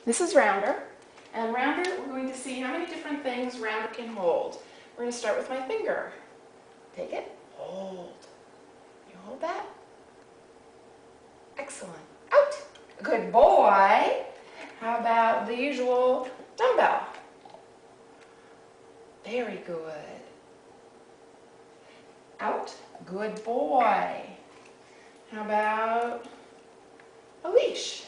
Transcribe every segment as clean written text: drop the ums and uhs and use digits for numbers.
This is Rounder, and Rounder, we're going to see how many different things Rounder can hold. We're going to start with my finger. Take it, hold. You hold that? Excellent. Out. Good boy. How about the usual dumbbell? Very good. Out. Good boy. How about a leash?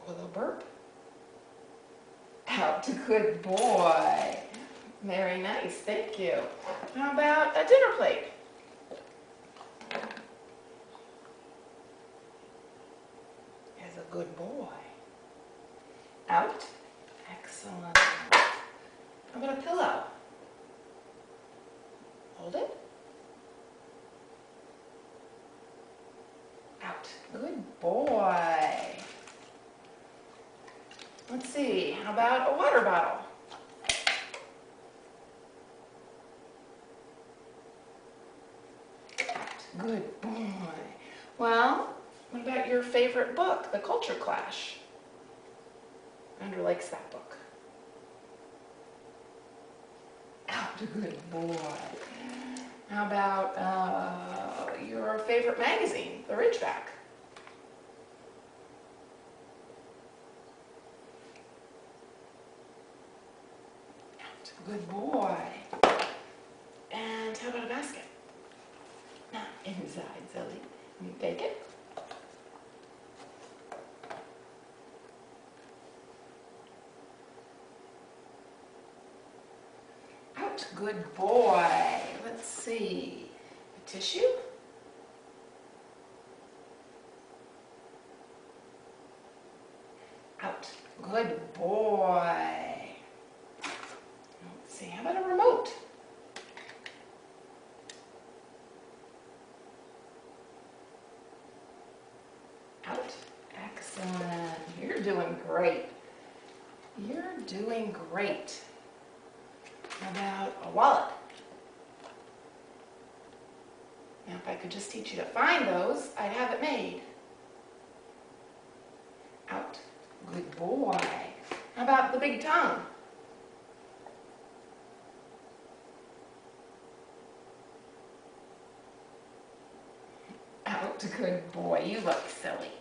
With a burp. Out. Good boy. Very nice. Thank you. How about a dinner plate? As a good boy. Out. Excellent. How about a pillow? Hold it. Out. Good boy. Let's see, how about a water bottle? Out. Good boy. Well, what about your favorite book, The Culture Clash? Andrew likes that book. Out. Good boy. How about your favorite magazine, The Ridgeback? Out. Good boy. And how about a basket? Not inside, silly. You take it. Out. Good boy. Let's see. A tissue? Out. Good boy. Let's see. How about a remote? Out. Excellent. You're doing great. You're doing great. How about a wallet? Now, if I could just teach you to find those, I'd have it made. Out. Good boy. How about the big tongue? Out. Good boy. You look silly.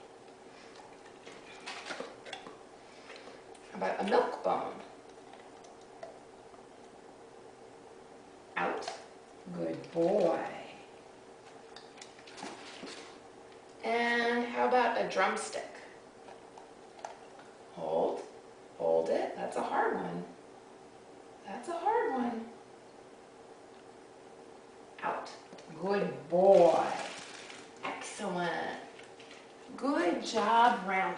How about a milk bone? Out. Good boy. And how about a drumstick? Hold. Hold it. That's a hard one. That's a hard one. Out. Good boy. Excellent. Good job, Rounder.